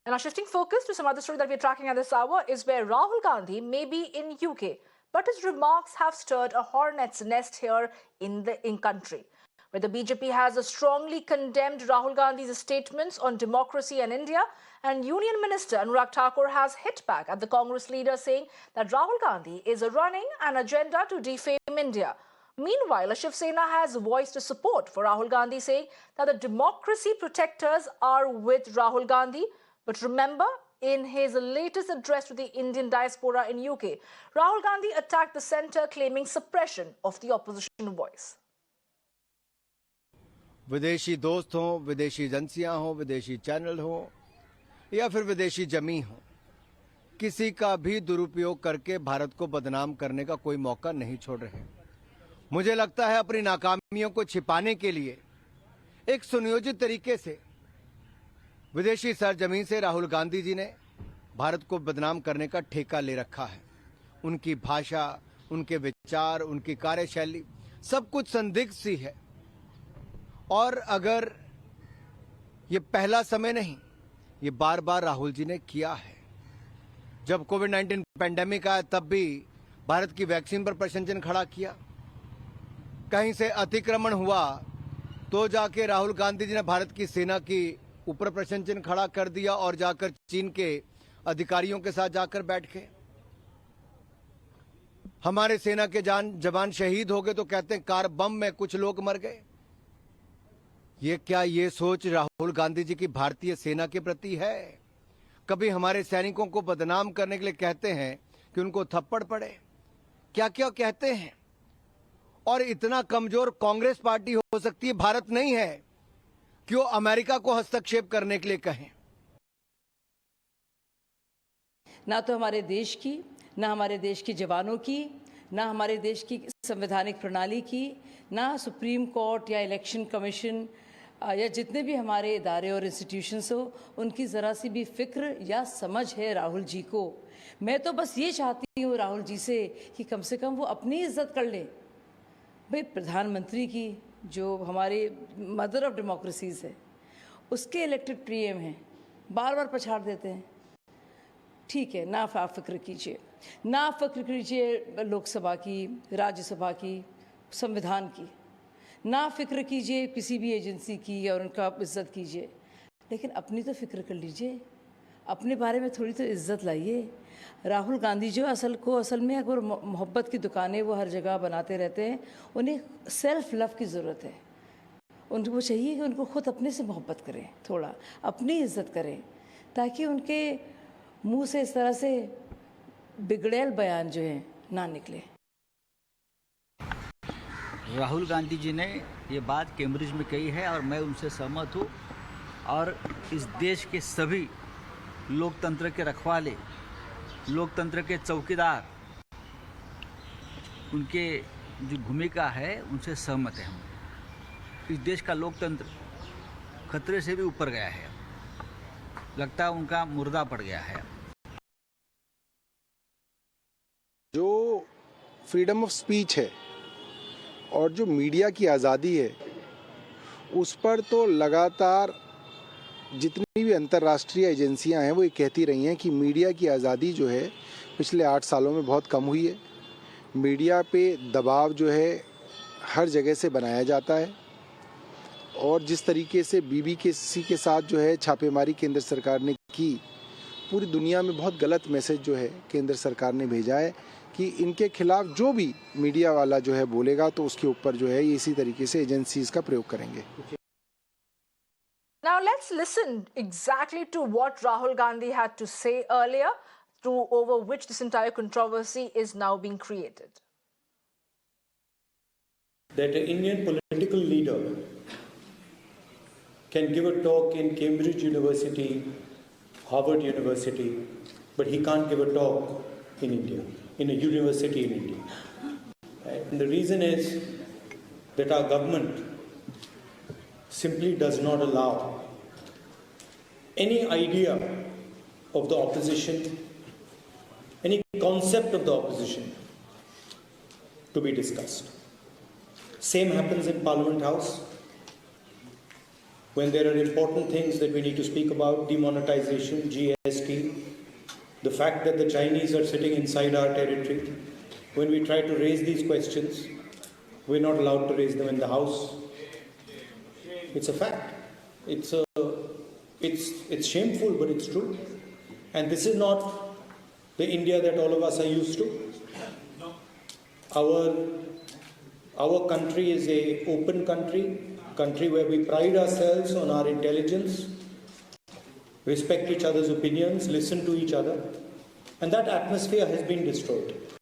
And now shifting focus to some other story that we're tracking at this hour is where Rahul Gandhi may be in UK, but his remarks have stirred a hornet's nest here in the country, where the BJP has strongly condemned Rahul Gandhi's statements on democracy and India, and Union Minister Anurag Thakur has hit back at the Congress leader, saying that Rahul Gandhi is running an agenda to defame India. Meanwhile, Shiv Sena has voiced support for Rahul Gandhi, saying that the democracy protectors are with Rahul Gandhi. But remember, in his latest address to the Indian diaspora in UK, Rahul Gandhi attacked the centre, claiming suppression of the opposition voice. विदेशी दोस्त हों, विदेशी एजेंसियां हों, विदेशी channel हों या फिर विदेशी जमी हो, किसी का भी दुरुपयोग करके भारत को बदनाम करने का कोई मौका नहीं छोड़ रहे। मुझे लगता है अपनी नाकामियों को छिपाने के लिए एक सुनियोजित तरीके से विदेशी सरजमीन से राहुल गांधी जी ने भारत को बदनाम करने का ठेका ले रखा है। उनकी भाषा, उनके विचार, उनकी कार्यशैली सब कुछ संदिग्ध सी है। और अगर ये पहला समय नहीं, ये बार बार राहुल जी ने किया है। जब कोविड-19 पैंडेमिक आया तब भी भारत की वैक्सीन पर प्रशंसन खड़ा किया। कहीं से अतिक्रमण हुआ तो जाके राहुल गांधी जी ने भारत की सेना की ऊपर प्रशंसन खड़ा कर दिया और जाकर चीन के अधिकारियों के साथ जाकर बैठ गए। हमारे सेना के जवान शहीद हो गए तो कहते हैं कार बम में कुछ लोग मर गए। ये सोच राहुल गांधी जी की भारतीय सेना के प्रति है? कभी हमारे सैनिकों को बदनाम करने के लिए कहते हैं कि उनको थप्पड़ पड़े, क्या क्या कहते हैं। और इतना कमजोर कांग्रेस पार्टी हो सकती है, भारत नहीं है, क्यों अमेरिका को हस्तक्षेप करने के लिए कहें? ना तो हमारे देश की, ना हमारे देश के जवानों की, ना हमारे देश की संवैधानिक प्रणाली की, ना सुप्रीम कोर्ट या इलेक्शन कमीशन या जितने भी हमारे इदारे और इंस्टीट्यूशंस हो, उनकी ज़रा सी भी फिक्र या समझ है राहुल जी को। मैं तो बस ये चाहती हूँ राहुल जी से कि कम से कम वो अपनी इज्जत कर लें। भाई, प्रधानमंत्री की जो हमारी मदर ऑफ डेमोक्रेसीज़ है, उसके इलेक्टेड पीएम हैं, बार बार पछाड़ देते हैं। ठीक है, ना आप फिक्र कीजिए, ना फिक्र कीजिए लोकसभा की, राज्यसभा की, संविधान की, ना फिक्र कीजिए किसी भी एजेंसी की और उनका इज्जत कीजिए, लेकिन अपनी तो फिक्र कर लीजिए। अपने बारे में थोड़ी तो इज्जत लाइए। राहुल गांधी जो असल में अगर मोहब्बत की दुकानें वो हर जगह बनाते रहते हैं, उन्हें सेल्फ लव की ज़रूरत है। उनको चाहिए कि उनको खुद अपने से मोहब्बत करें, थोड़ा अपनी इज्जत करें, ताकि उनके मुंह से इस तरह से बिगड़ैल बयान जो है ना निकले। राहुल गांधी जी ने ये बात कैम्ब्रिज में कही है और मैं उनसे सहमत हूँ। और इस देश के सभी लोकतंत्र के रखवाले, लोकतंत्र के चौकीदार, उनके जो भूमिका है उनसे सहमत है हम। इस देश का लोकतंत्र खतरे से भी ऊपर गया है, लगता है उनका मुर्दा पड़ गया है। जो फ्रीडम ऑफ स्पीच है और जो मीडिया की आज़ादी है, उस पर तो लगातार जितनी भी अंतर्राष्ट्रीय एजेंसियां हैं वो ये कहती रही हैं कि मीडिया की आज़ादी जो है पिछले 8 सालों में बहुत कम हुई है। मीडिया पे दबाव जो है हर जगह से बनाया जाता है और जिस तरीके से बीबीसी के साथ जो है छापेमारी केंद्र सरकार ने की, पूरी दुनिया में बहुत गलत मैसेज जो है केंद्र सरकार ने भेजा है कि इनके खिलाफ जो भी मीडिया वाला जो है बोलेगा तो उसके ऊपर जो है इसी तरीके से एजेंसीज का प्रयोग करेंगे। Now let's listen exactly to what Rahul Gandhi had to say earlier, over which this entire controversy is now being created. That an Indian political leader can give a talk in Cambridge University, Harvard University, but he can't give a talk in India, in a university in India. And the reason is that our government simply does not allow any idea of the opposition, any concept of the opposition to be discussed. Same happens in Parliament House. when there are important things that we need to speak about, demonetization, GST, the fact that the Chinese are sitting inside our territory. When we try to raise these questions, we're not allowed to raise them in the House. It's a fact. It's shameful, but it's true. And this is not the India that all of us are used to. Our country is an open country where we pride ourselves on our intelligence, respect each other's opinions, listen to each other, and that atmosphere has been destroyed.